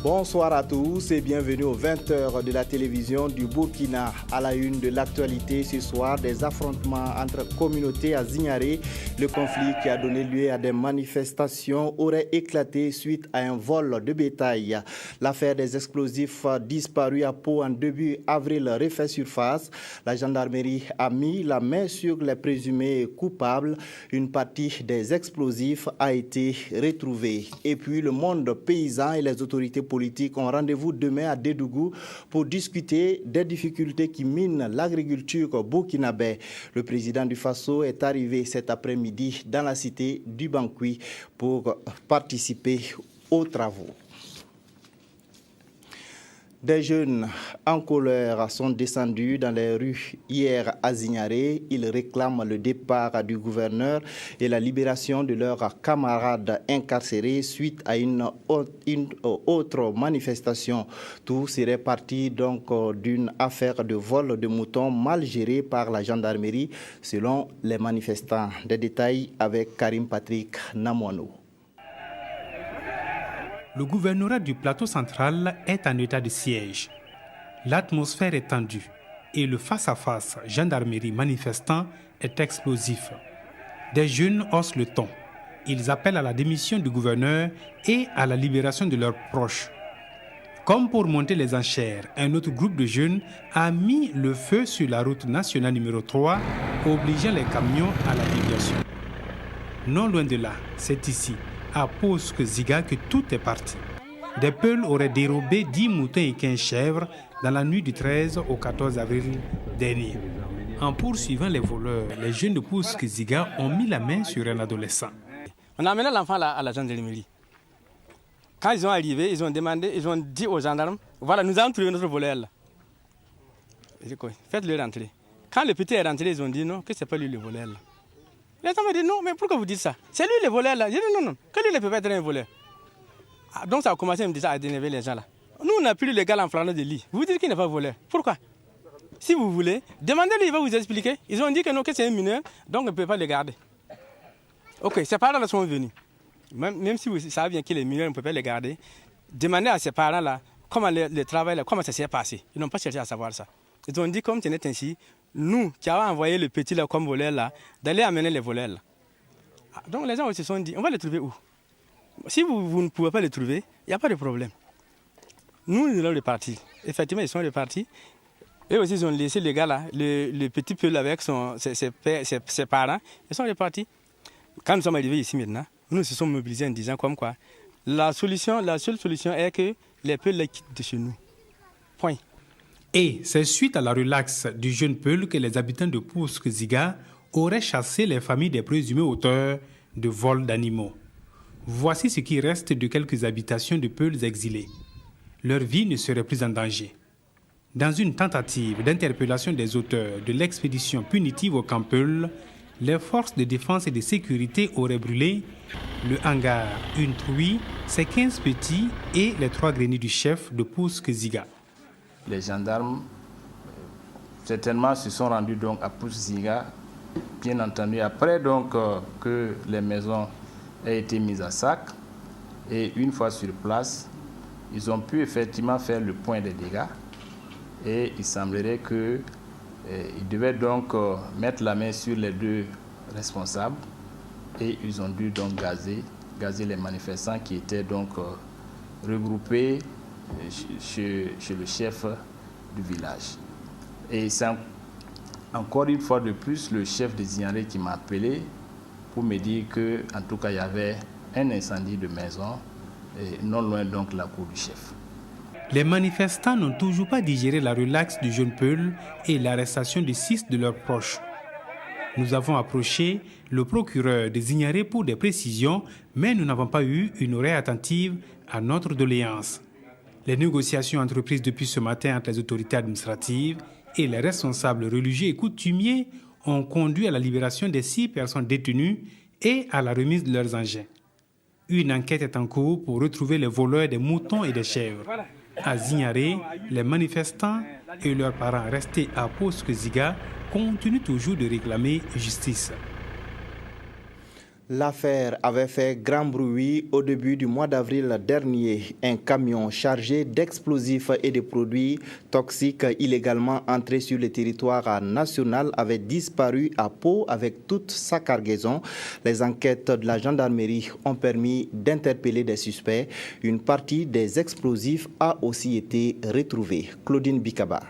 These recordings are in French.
Bonsoir à tous et bienvenue aux 20h de la télévision du Burkina. À la une de l'actualité ce soir, des affrontements entre communautés à Zignaré. Le conflit qui a donné lieu à des manifestations aurait éclaté suite à un vol de bétail. L'affaire des explosifs disparus à Pau en début avril refait surface. La gendarmerie a mis la main sur les présumés coupables. Une partie des explosifs a été retrouvée. Et puis le monde paysan et les autorités politiques ont rendez-vous demain à Dédougou pour discuter des difficultés qui minent l'agriculture burkinabé. Le président du Faso est arrivé cet après-midi dans la cité du Bankui pour participer aux travaux. Des jeunes en colère sont descendus dans les rues hier à Zignaré. Ils réclament le départ du gouverneur et la libération de leurs camarades incarcérés suite à une autre manifestation. Tout serait parti donc d'une affaire de vol de moutons mal gérée par la gendarmerie selon les manifestants. Des détails avec Karim Patrick Namouano. Le gouvernorat du plateau central est en état de siège. L'atmosphère est tendue et le face-à-face gendarmerie-manifestant est explosif. Des jeunes haussent le ton. Ils appellent à la démission du gouverneur et à la libération de leurs proches. Comme pour monter les enchères, un autre groupe de jeunes a mis le feu sur la route nationale numéro 3, obligeant les camions à la déviation. Non loin de là, c'est ici, à Pau-Ziga, que tout est parti. Des Peuls auraient dérobé 10 moutons et 15 chèvres dans la nuit du 13 au 14 avril dernier. En poursuivant les voleurs, les jeunes de Pau-Ziga ont mis la main sur un adolescent. On a amené l'enfant à la gendarmerie. Quand ils sont arrivés, ils ont dit aux gendarmes, voilà, nous avons trouvé notre voleur là. Faites-le rentrer. Quand le petit est rentré, ils ont dit non, que ce n'est pas lui le voleur là. Les gens m'ont dit non, mais pourquoi vous dites ça? C'est lui le voleur là. J'ai dit non, que lui ne peut pas être un voleur. Donc ça a commencé à me dire ça, à dénerver les gens là. Nous on a pris le gars en flanc de lit. Vous dites qu'il n'est pas voleur. Pourquoi? Si vous voulez, demandez-lui, il va vous expliquer. Ils ont dit que non, que c'est un mineur, donc on ne peut pas le garder. Ok, ses parents sont venus. Même si vous savez bien qu'il est mineur, on ne peut pas le garder. Demandez à ses parents là, comment le travail là, comment ça s'est passé. Ils n'ont pas cherché à savoir ça. Ils ont dit comme ce n'est ainsi, nous qui avons envoyé le petit là comme voleur là, d'aller amener les voleurs là. Donc les gens se sont dit, on va les trouver où? Si vous ne pouvez pas les trouver, il n'y a pas de problème. Nous allons repartir. Effectivement, ils sont repartis. Eux aussi, ils ont laissé les gars là, le petit peu avec ses parents, ils sont repartis. Quand nous sommes arrivés ici maintenant, nous nous sommes mobilisés en disant comme quoi, la seule solution est que les Peuls les quittent de chez nous. Point. Et c'est suite à la relaxe du jeune Peul que les habitants de Pau-Ziga auraient chassé les familles des présumés auteurs de vols d'animaux. Voici ce qui reste de quelques habitations de Peuls exilés. Leur vie ne serait plus en danger. Dans une tentative d'interpellation des auteurs de l'expédition punitive au camp Peul, les forces de défense et de sécurité auraient brûlé le hangar, une truie, ses 15 petits et les 3 greniers du chef de Pau-Ziga. Les gendarmes, certainement, se sont rendus donc à Pau-Ziga, bien entendu, après donc que les maisons aient été mises à sac. Et une fois sur place, ils ont pu effectivement faire le point des dégâts. Et il semblerait qu'ils devaient donc mettre la main sur les 2 responsables. Et ils ont dû donc gazer les manifestants qui étaient donc regroupés chez le chef du village. Et c'est encore une fois de plus le chef de Zignaré qui m'a appelé pour me dire qu'en tout cas il y avait un incendie de maison non loin donc de la cour du chef. Les manifestants n'ont toujours pas digéré la relaxe du jeune Peul et l'arrestation de 6 de leurs proches. Nous avons approché le procureur de Zignaré pour des précisions, mais nous n'avons pas eu une oreille attentive à notre doléance. Les négociations entreprises depuis ce matin entre les autorités administratives et les responsables religieux et coutumiers ont conduit à la libération des 6 personnes détenues et à la remise de leurs engins. Une enquête est en cours pour retrouver les voleurs des moutons et des chèvres. À Zignaré, les manifestants et leurs parents restés à Pau-Ziga continuent toujours de réclamer justice. L'affaire avait fait grand bruit au début du mois d'avril dernier. Un camion chargé d'explosifs et de produits toxiques illégalement entrés sur le territoire national avait disparu à Pau avec toute sa cargaison. Les enquêtes de la gendarmerie ont permis d'interpeller des suspects. Une partie des explosifs a aussi été retrouvée. Claudine Bikaba.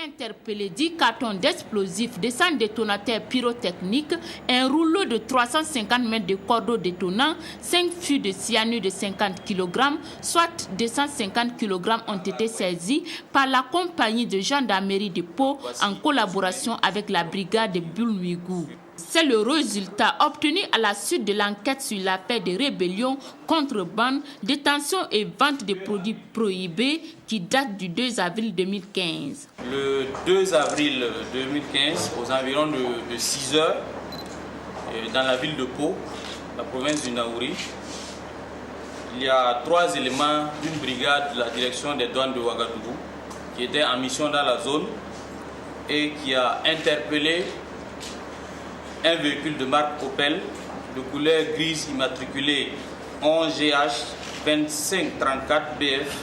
Interpellé 10 cartons d'explosifs, de 100 détonateurs pyrotechniques, un rouleau de 350 mètres de cordeaux détonnants, 5 fûts de cyanure de 50 kg, soit 250 kg ont été saisis par la compagnie de gendarmerie de Pau en collaboration avec la brigade de Bulmigou. C'est le résultat obtenu à la suite de l'enquête sur l'affaire de rébellion, contrebande, détention et vente de produits prohibés qui date du 2 avril 2015. Le 2 avril 2015, aux environs de 6 heures, dans la ville de Pau, la province du Naouri, il y a 3 éléments d'une brigade de la direction des douanes de Ouagadougou qui étaient en mission dans la zone et qui a interpellé un véhicule de marque Opel de couleur grise immatriculé 11GH 2534 BF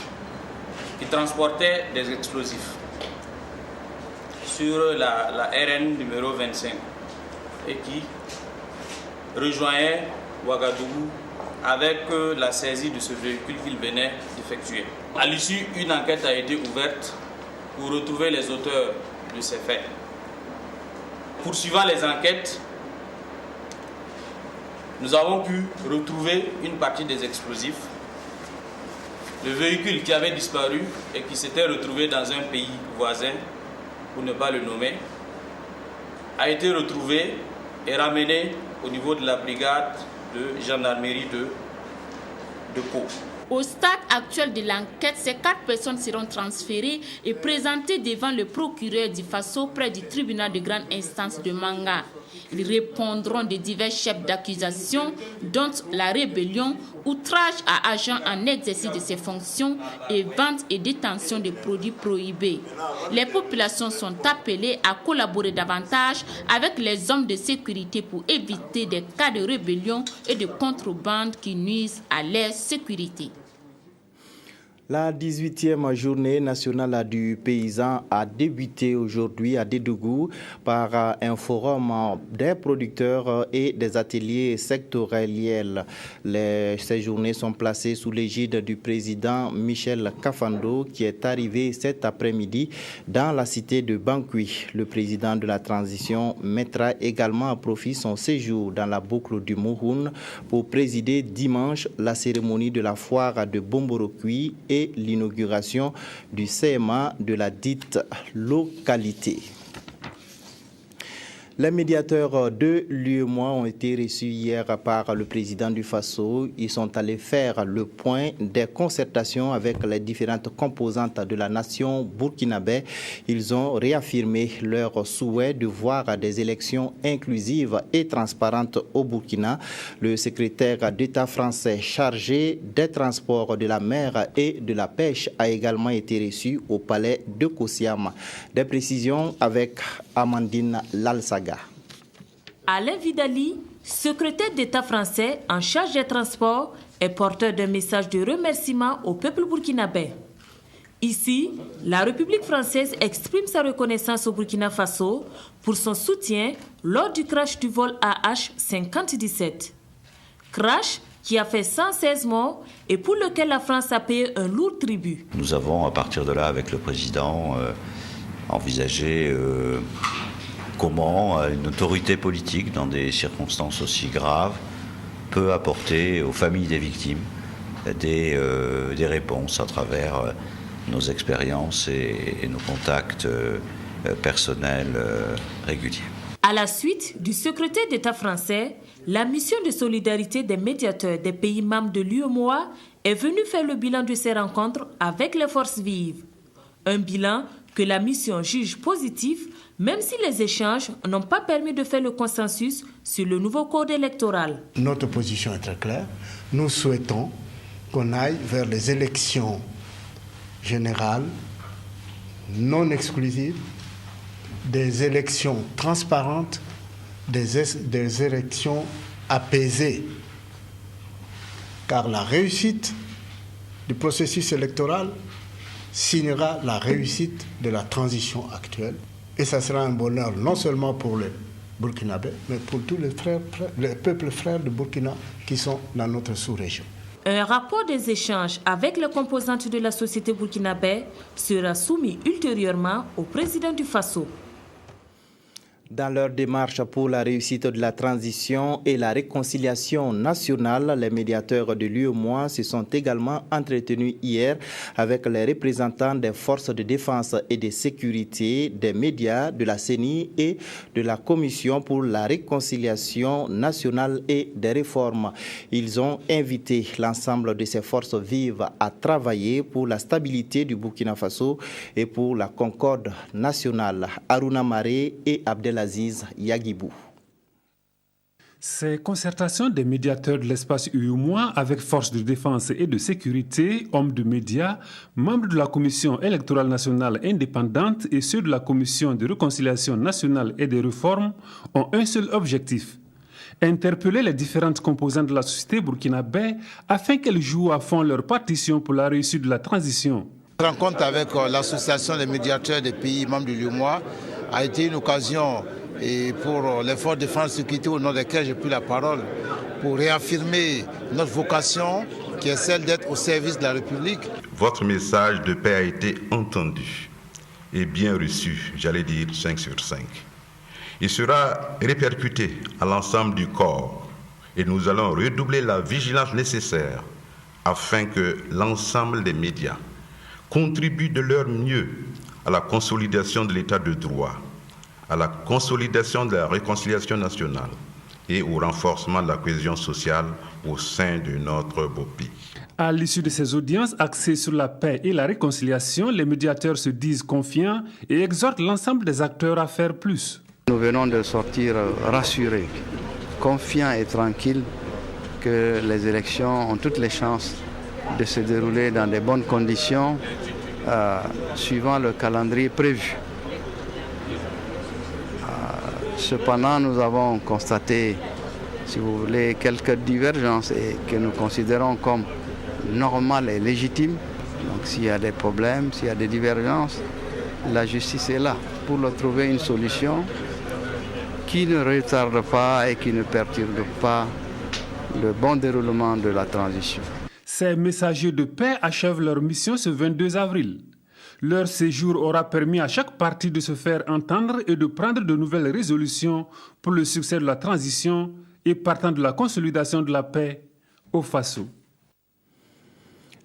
qui transportait des explosifs sur la RN numéro 25 et qui rejoignait Ouagadougou avec la saisie de ce véhicule qu'il venait d'effectuer. À l'issue, une enquête a été ouverte pour retrouver les auteurs de ces faits. Poursuivant les enquêtes, nous avons pu retrouver une partie des explosifs. Le véhicule qui avait disparu et qui s'était retrouvé dans un pays voisin, pour ne pas le nommer, a été retrouvé et ramené au niveau de la brigade de gendarmerie de Pau. Au stade actuel de l'enquête, ces 4 personnes seront transférées et présentées devant le procureur du Faso près du tribunal de grande instance de Manga. Ils répondront de divers chefs d'accusation, dont la rébellion, outrage à agent en exercice de ses fonctions et vente et détention de produits prohibés. Les populations sont appelées à collaborer davantage avec les hommes de sécurité pour éviter des cas de rébellion et de contrebande qui nuisent à leur sécurité. La 18e journée nationale du paysan a débuté aujourd'hui à Dédougou par un forum des producteurs et des ateliers sectoriels. Ces journées sont placées sous l'égide du président Michel Kafando qui est arrivé cet après-midi dans la cité de Bankui. Le président de la transition mettra également à profit son séjour dans la boucle du Mouhoun pour présider dimanche la cérémonie de la foire de Bomborokui et l'inauguration du CMA de la dite localité. Les médiateurs de l'UEMOA ont été reçus hier par le président du Faso. Ils sont allés faire le point des concertations avec les différentes composantes de la nation burkinabé. Ils ont réaffirmé leur souhait de voir des élections inclusives et transparentes au Burkina. Le secrétaire d'État français chargé des transports de la mer et de la pêche a également été reçu au palais de Kosiam. Des précisions avec Amandine Lalsaga. Alain Vidali, secrétaire d'État français en charge des transports, est porteur d'un message de remerciement au peuple burkinabé. Ici, la République française exprime sa reconnaissance au Burkina Faso pour son soutien lors du crash du vol AH-5017. Crash qui a fait 116 morts et pour lequel la France a payé un lourd tribut. Nous avons, à partir de là, avec le président, envisagé comment une autorité politique, dans des circonstances aussi graves, peut apporter aux familles des victimes des réponses à travers nos expériences et nos contacts personnels réguliers. À la suite du secrétaire d'État français, la mission de solidarité des médiateurs des pays membres de l'UEMOA est venue faire le bilan de ces rencontres avec les forces vives. Un bilan que la mission juge positif, même si les échanges n'ont pas permis de faire le consensus sur le nouveau code électoral. Notre position est très claire. Nous souhaitons qu'on aille vers les élections générales, non exclusives, des élections transparentes, des élections apaisée, car la réussite du processus électoral signera la réussite de la transition actuelle. Et ça sera un bonheur non seulement pour les Burkinabés, mais pour tous les peuples frères de Burkina qui sont dans notre sous-région. Un rapport des échanges avec les composantes de la société burkinabé sera soumis ultérieurement au président du Faso. Dans leur démarche pour la réussite de la transition et la réconciliation nationale, les médiateurs de l'UEMOA se sont également entretenus hier avec les représentants des forces de défense et de sécurité, des médias, de la CENI et de la Commission pour la réconciliation nationale et des réformes. Ils ont invité l'ensemble de ces forces vives à travailler pour la stabilité du Burkina Faso et pour la concorde nationale. Aruna Maré et Abdelaziz Yagibou. Ces concertations des médiateurs de l'espace UEMOA avec forces de défense et de sécurité, hommes de médias, membres de la Commission électorale nationale indépendante et ceux de la Commission de réconciliation nationale et des réformes ont un seul objectif: interpeller les différentes composantes de la société burkinabé afin qu'elles jouent à fond leur partition pour la réussite de la transition. La rencontre avec l'association des médiateurs des pays membres de l'UEMOA a été une occasion pour les forces de défense et de sécurité au nom desquelles j'ai pris la parole pour réaffirmer notre vocation qui est celle d'être au service de la République. Votre message de paix a été entendu et bien reçu, j'allais dire 5 sur 5. Il sera répercuté à l'ensemble du corps et nous allons redoubler la vigilance nécessaire afin que l'ensemble des médias contribuent de leur mieux à la consolidation de l'état de droit, à la consolidation de la réconciliation nationale et au renforcement de la cohésion sociale au sein de notre beau pays. À l'issue de ces audiences axées sur la paix et la réconciliation, les médiateurs se disent confiants et exhortent l'ensemble des acteurs à faire plus. Nous venons de sortir rassurés, confiants et tranquilles que les élections ont toutes les chances de se dérouler dans de bonnes conditions, suivant le calendrier prévu. Cependant, nous avons constaté, si vous voulez, quelques divergences et que nous considérons comme normales et légitimes. Donc s'il y a des problèmes, s'il y a des divergences, la justice est là pour leur trouver une solution qui ne retarde pas et qui ne perturbe pas le bon déroulement de la transition. Ces messagers de paix achèvent leur mission ce 22 avril. Leur séjour aura permis à chaque partie de se faire entendre et de prendre de nouvelles résolutions pour le succès de la transition et partant de la consolidation de la paix au Faso.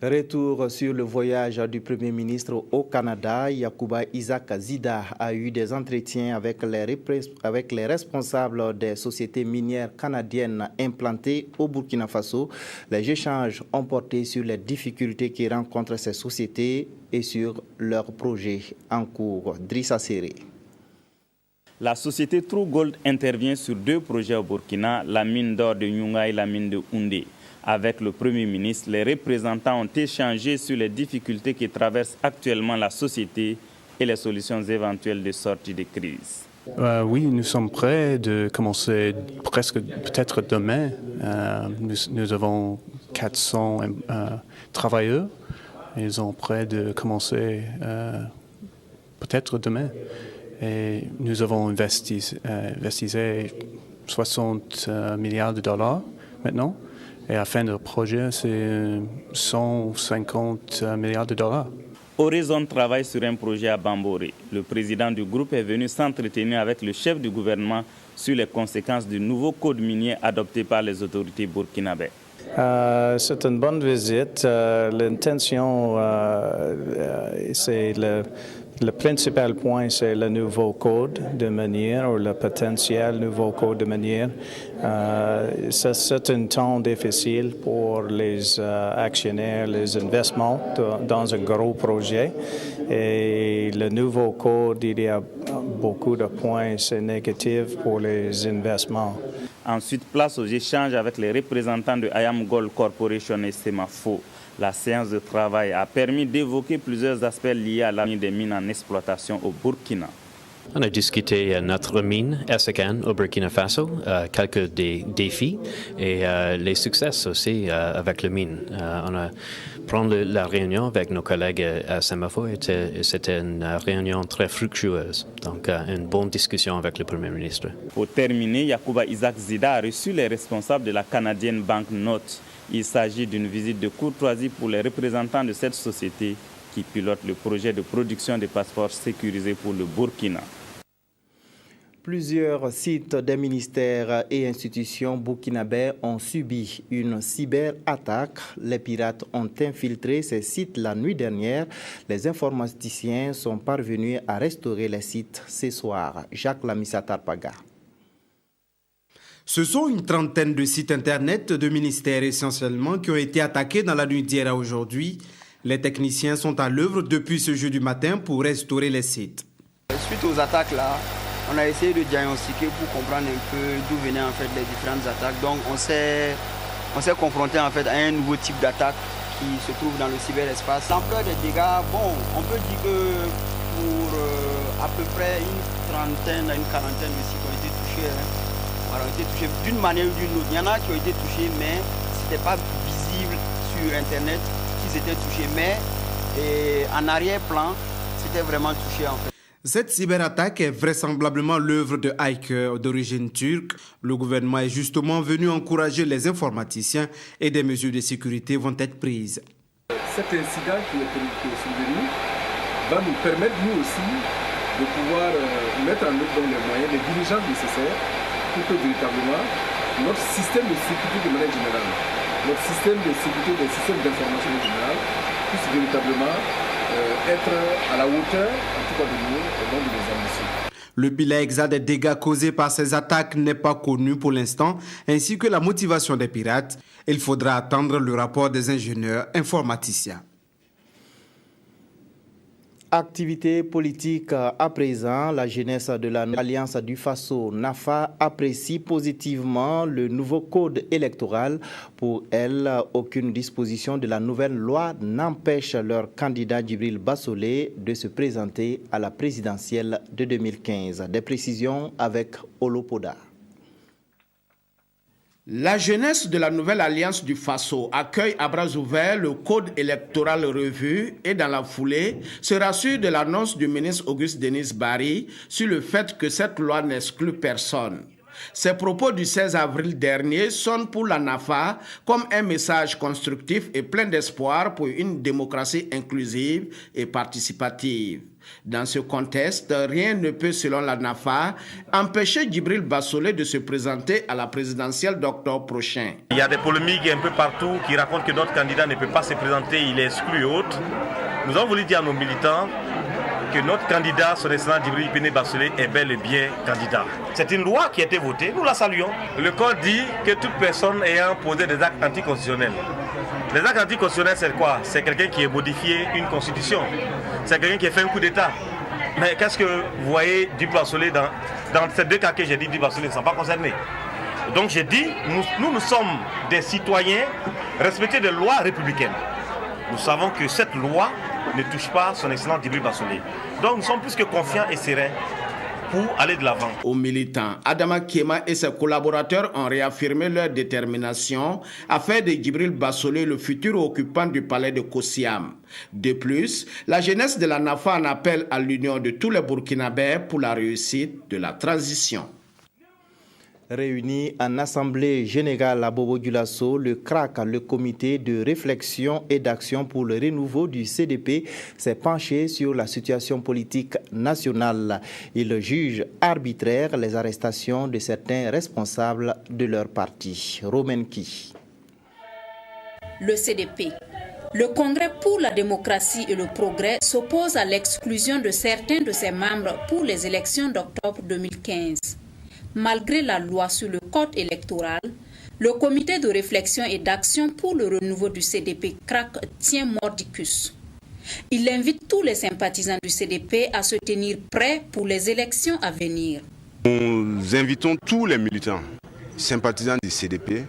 Retour sur le voyage du Premier ministre au Canada, Yacouba Isaac Zida a eu des entretiens avec les responsables des sociétés minières canadiennes implantées au Burkina Faso. Les échanges ont porté sur les difficultés qui rencontrent ces sociétés et sur leurs projets en cours. Drissa Serré. La société True Gold intervient sur 2 projets au Burkina, la mine d'or de Nyunga et la mine de Houndé. Avec le Premier ministre, les représentants ont échangé sur les difficultés qui traversent actuellement la société et les solutions éventuelles de sortie de crise. Oui, nous sommes prêts de commencer presque peut-être demain. Nous avons 400 travailleurs. Ils sont prêts de commencer peut-être demain. Et nous avons investi 60 milliards de dollars maintenant. Et à la fin du projet, c'est 150 milliards de dollars. Horizon travaille sur un projet à Bamboré. Le président du groupe est venu s'entretenir avec le chef du gouvernement sur les conséquences du nouveau code minier adopté par les autorités burkinabées. C'est une bonne visite. L'intention, c'est le principal point, c'est le nouveau code de minière ou le potentiel nouveau code de minière. C'est un temps difficile pour les actionnaires, les investissements dans un gros projet. Et le nouveau code, il y a beaucoup de points négatifs pour les investissements. Ensuite, place aux échanges avec les représentants de IAM Gold Corporation et Semafo. La séance de travail a permis d'évoquer plusieurs aspects liés à l'avenir des mines en exploitation au Burkina. On a discuté notre mine Essakane au Burkina Faso, quelques des défis et les succès aussi avec la mine. On a pris la réunion avec nos collègues à Semafo et c'était une réunion très fructueuse. Donc une bonne discussion avec le Premier ministre. Pour terminer, Yacouba Isaac Zida a reçu les responsables de la canadienne Bank Note. Il s'agit d'une visite de courtoisie pour les représentants de cette société qui pilote le projet de production de passeports sécurisés pour le Burkina. Plusieurs sites des ministères et institutions burkinabais ont subi une cyberattaque. Les pirates ont infiltré ces sites la nuit dernière. Les informaticiens sont parvenus à restaurer les sites ce soir. Jacques Lamissa-Tarpaga. Ce sont une trentaine de sites internet de ministères essentiellement qui ont été attaqués dans la nuit d'hier à aujourd'hui. Les techniciens sont à l'œuvre depuis ce jeudi matin pour restaurer les sites. Suite aux attaques là, on a essayé de diagnostiquer pour comprendre un peu d'où venaient en fait les différentes attaques. Donc on s'est confronté en fait à un nouveau type d'attaque qui se trouve dans le cyberespace. L'ampleur des dégâts, bon, on peut dire que pour à peu près une trentaine à une quarantaine de sites ont été touchés. Voilà, ont été touchés d'une manière ou d'une autre. Il y en a qui ont été touchés, mais ce n'était pas visible sur Internet qu'ils étaient touchés. Mais en arrière-plan, c'était vraiment touché en fait. Cette cyberattaque est vraisemblablement l'œuvre de hackers d'origine turque. Le gouvernement est justement venu encourager les informaticiens et des mesures de sécurité vont être prises. Cet incident qui est survenu va nous permettre, nous aussi, de pouvoir mettre en œuvre les moyens, les diligences nécessaires pour que véritablement notre système de sécurité de manière générale, notre système de sécurité des systèmes d'information générale puisse véritablement être à la hauteur, en tout cas de nous, et donc de nos ambitions. Le bilan exact des dégâts causés par ces attaques n'est pas connu pour l'instant, ainsi que la motivation des pirates. Il faudra attendre le rapport des ingénieurs informaticiens. Activité politique à présent, la jeunesse de l'Alliance du Faso NAFA apprécie positivement le nouveau code électoral. Pour elle, aucune disposition de la nouvelle loi n'empêche leur candidat Djibril Bassolé de se présenter à la présidentielle de 2015. Des précisions avec Olopoda. La jeunesse de la nouvelle alliance du Faso accueille à bras ouverts le code électoral revu et dans la foulée se rassure de l'annonce du ministre Auguste Denis Barry sur le fait que cette loi n'exclut personne. Ces propos du 16 avril dernier sonnent pour la NAFA comme un message constructif et plein d'espoir pour une démocratie inclusive et participative. Dans ce contexte, rien ne peut, selon la NAFA, empêcher Djibril Bassolé de se présenter à la présidentielle d'octobre prochain. Il y a des polémiques un peu partout qui racontent que notre candidat ne peut pas se présenter, il est exclu et autres. Nous avons voulu dire à nos militants que notre candidat, son excellent Djibril Péné Bassolé, est bel et bien candidat. C'est une loi qui a été votée, nous la saluons. Le code dit que toute personne ayant posé des actes anticonstitutionnels. Les actes anticonstitutionnels, c'est quoi? C'est quelqu'un qui a modifié une constitution. C'est quelqu'un qui a fait un coup d'État. Mais qu'est-ce que vous voyez Djibril Bassolé dans ces deux cas que j'ai dit, Djibril Bassolé ne sont pas concernés. Donc j'ai dit, nous sommes des citoyens respectés des lois républicaines. Nous savons que cette loi ne touche pas son excellent Djibril Bassolé. Donc nous sommes plus que confiants et sereins pour aller de l'avant. Aux militants, Adama Kiema et ses collaborateurs ont réaffirmé leur détermination à faire de Djibril Bassolé le futur occupant du palais de Kossiam. De plus, la jeunesse de la NAFA en appelle à l'union de tous les Burkinabés pour la réussite de la transition. Réunis en assemblée générale à Bobo-Dioulasso, le CRAC, le comité de réflexion et d'action pour le renouveau du CDP, s'est penché sur la situation politique nationale. Il juge arbitraire les arrestations de certains responsables de leur parti. Romenki. Le CDP. Le Congrès pour la démocratie et le progrès s'oppose à l'exclusion de certains de ses membres pour les élections d'octobre 2015. Malgré la loi sur le code électoral, le comité de réflexion et d'action pour le renouveau du CDP CRAC tient mordicus. Il invite tous les sympathisants du CDP à se tenir prêts pour les élections à venir. Nous invitons tous les militants sympathisants du CDP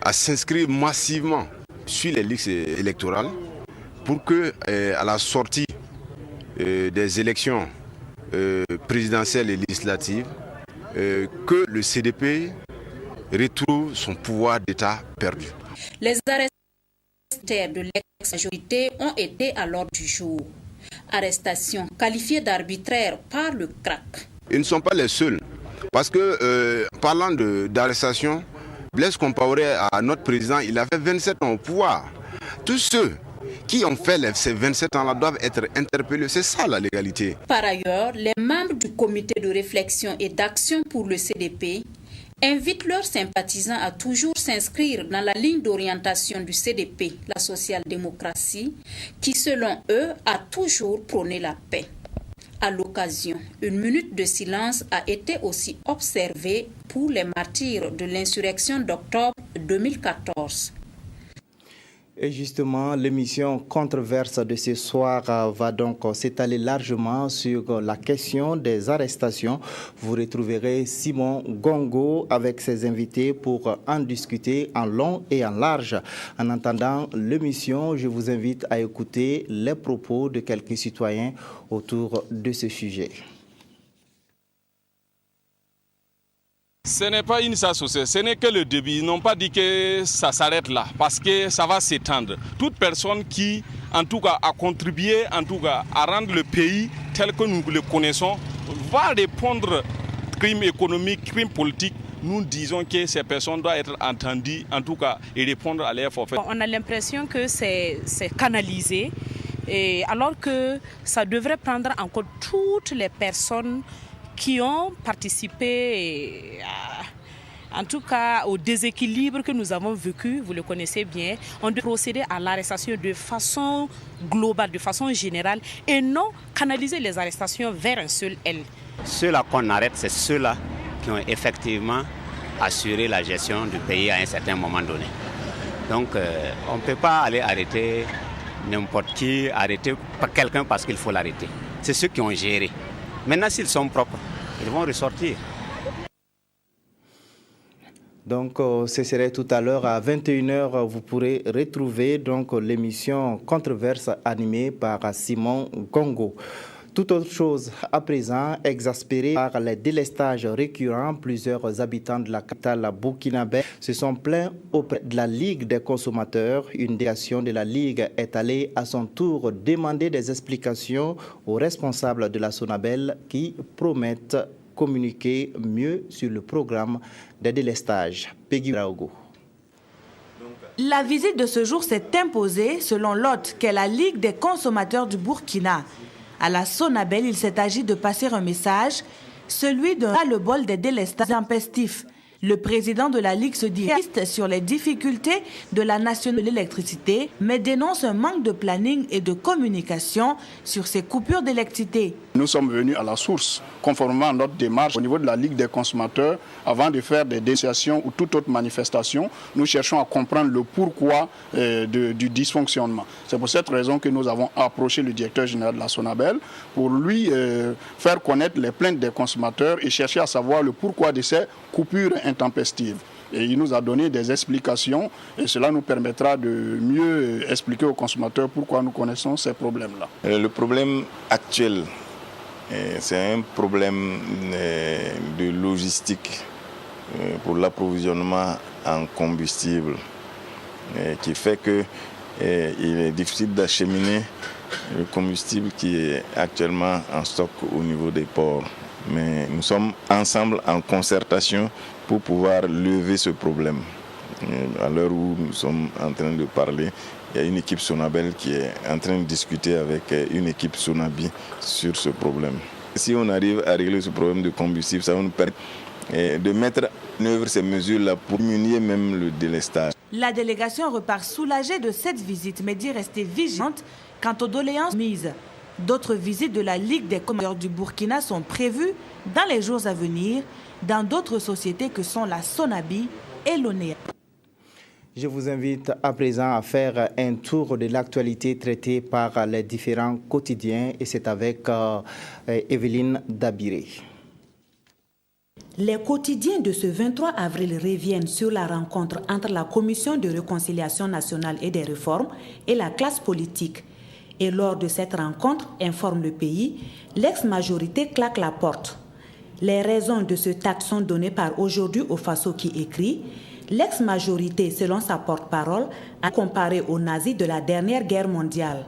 à s'inscrire massivement sur les listes électorales pour que, à la sortie des élections présidentielles et législatives, que le CDP retrouve son pouvoir d'État perdu. Les arrestations de l'ex-majorité ont été à l'ordre du jour. Arrestations qualifiées d'arbitraires par le CRAC. Ils ne sont pas les seuls. Parce que, parlant d'arrestation, Blaise Compaoré, à notre président, il avait 27 ans au pouvoir. Tous ceux qui ont fait ces 27 ans-là doivent être interpellés. C'est ça la légalité. Par ailleurs, les membres du comité de réflexion et d'action pour le CDP invitent leurs sympathisants à toujours s'inscrire dans la ligne d'orientation du CDP, la social-démocratie, qui selon eux a toujours prôné la paix. À l'occasion, une minute de silence a été aussi observée pour les martyrs de l'insurrection d'octobre 2014. Et justement, l'émission controverse de ce soir va donc s'étaler largement sur la question des arrestations. Vous retrouverez Simon Gongo avec ses invités pour en discuter en long et en large. En attendant l'émission, je vous invite à écouter les propos de quelques citoyens autour de ce sujet. Ce n'est pas une association, ce n'est que le début. Ils n'ont pas dit que ça s'arrête là, parce que ça va s'étendre. Toute personne qui, en tout cas, a contribué, en tout cas, à rendre le pays tel que nous le connaissons, va répondre crime économique, crime politique. Nous disons que ces personnes doivent être entendues, en tout cas, et répondre à leur forfait. On a l'impression que c'est canalisé, et alors que ça devrait prendre en compte toutes les personnes qui ont participé, en tout cas au déséquilibre que nous avons vécu, vous le connaissez bien. On doit procéder à l'arrestation de façon globale, de façon générale, et non canaliser les arrestations vers un seul aile. Ceux-là qu'on arrête, c'est ceux-là qui ont effectivement assuré la gestion du pays à un certain moment donné. Donc on ne peut pas aller arrêter n'importe qui, arrêter quelqu'un parce qu'il faut l'arrêter. C'est ceux qui ont géré. Maintenant, s'ils sont propres, ils vont ressortir. Donc, ce serait tout à l'heure à 21h. Vous pourrez retrouver donc l'émission Controverse animée par Simon Gongo. Toute autre chose à présent, exaspérés par les délestages récurrents, plusieurs habitants de la capitale burkinabé se sont plaints auprès de la Ligue des consommateurs. Une délégation de la Ligue est allée à son tour demander des explications aux responsables de la Sonabel qui promettent communiquer mieux sur le programme des délestages. Peggy Raogo. La visite de ce jour s'est imposée selon l'hôte qu'est la Ligue des consommateurs du Burkina. À la Sonabel, il s'est agi de passer un message, celui d'un ras-le-bol des délestages intempestifs. Le président de la Ligue se dit réaliste sur les difficultés de la nation de l'électricité, mais dénonce un manque de planning et de communication sur ces coupures d'électricité. Nous sommes venus à la source, conformément à notre démarche au niveau de la Ligue des consommateurs. Avant de faire des dénonciations ou toute autre manifestation, nous cherchons à comprendre le pourquoi du dysfonctionnement. C'est pour cette raison que nous avons approché le directeur général de la Sonabel pour lui faire connaître les plaintes des consommateurs et chercher à savoir le pourquoi de ces coupures intempestives. Et il nous a donné des explications et cela nous permettra de mieux expliquer aux consommateurs pourquoi nous connaissons ces problèmes-là. Le problème actuel, c'est un problème de logistique pour l'approvisionnement en combustible qui fait qu'il est difficile d'acheminer le combustible qui est actuellement en stock au niveau des ports. Mais nous sommes ensemble en concertation pour pouvoir lever ce problème. À l'heure où nous sommes en train de parler, il y a une équipe Sonabel qui est en train de discuter avec une équipe Sonabi sur ce problème. Si on arrive à régler ce problème de combustible, ça va nous permettre de mettre en œuvre ces mesures-là pour diminuer même le délestage. La délégation repart soulagée de cette visite, mais dit rester vigilante quant aux doléances mises. D'autres visites de la Ligue des consommateurs du Burkina sont prévues dans les jours à venir dans d'autres sociétés que sont la Sonabi et l'ONEA. Je vous invite à présent à faire un tour de l'actualité traitée par les différents quotidiens et c'est avec Evelyne Dabiré. Les quotidiens de ce 23 avril reviennent sur la rencontre entre la Commission de réconciliation nationale et des réformes et la classe politique. Et lors de cette rencontre, informe le pays, l'ex-majorité claque la porte. Les raisons de ce acte sont données par Aujourd'hui au Faso qui écrit « L'ex-majorité, selon sa porte-parole, a comparé aux nazis de la dernière guerre mondiale ».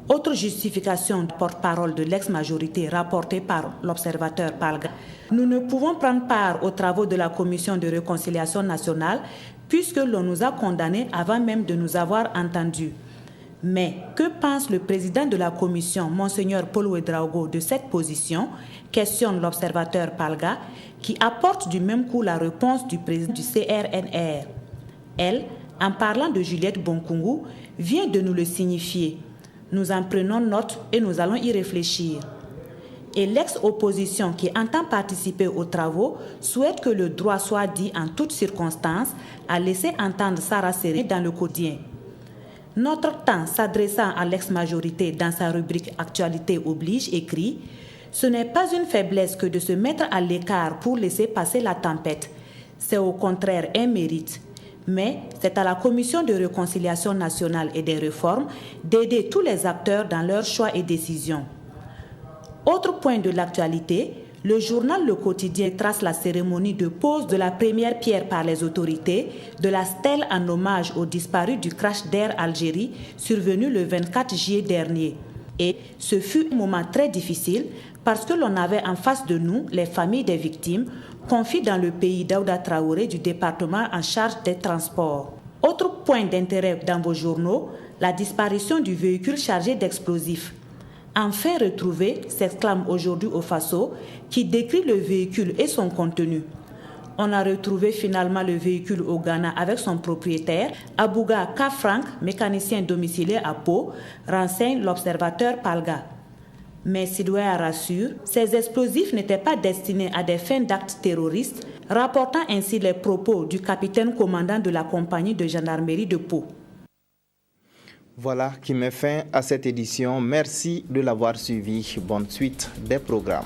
Autre justification de porte-parole de l'ex-majorité rapportée par l'observateur Palga. Nous ne pouvons prendre part aux travaux de la Commission de réconciliation nationale puisque l'on nous a condamnés avant même de nous avoir entendus. Mais que pense le président de la commission, Monseigneur Paul Ouedraogo, de cette position? Questionne l'observateur Palga, qui apporte du même coup la réponse du président du CRNR. Elle, en parlant de Juliette Bonkungu, vient de nous le signifier. Nous en prenons note et nous allons y réfléchir. Et l'ex-opposition qui entend participer aux travaux souhaite que le droit soit dit en toutes circonstances, a laissé entendre Sarah Serré dans le quotidien. Notre temps, s'adressant à l'ex-majorité dans sa rubrique Actualité oblige, écrit « Ce n'est pas une faiblesse que de se mettre à l'écart pour laisser passer la tempête. C'est au contraire un mérite. Mais c'est à la Commission de réconciliation nationale et des réformes d'aider tous les acteurs dans leurs choix et décisions. » Autre point de l'actualité, le journal Le Quotidien trace la cérémonie de pose de la première pierre par les autorités de la stèle en hommage aux disparus du crash d'Air Algérie survenu le 24 juillet dernier. Et ce fut un moment très difficile parce que l'on avait en face de nous les familles des victimes, confiées dans le pays d'Aouda Traoré du département en charge des transports. Autre point d'intérêt dans vos journaux, la disparition du véhicule chargé d'explosifs. Enfin retrouvé, s'exclame Aujourd'hui au Faso, qui décrit le véhicule et son contenu. On a retrouvé finalement le véhicule au Ghana avec son propriétaire, Abouga Kafrank, mécanicien domicilié à Pau, renseigne l'observateur Palga. Mais Sidouaya rassure, ces explosifs n'étaient pas destinés à des fins d'actes terroristes, rapportant ainsi les propos du capitaine commandant de la compagnie de gendarmerie de Pau. Voilà qui met fin à cette édition. Merci de l'avoir suivi. Bonne suite des programmes.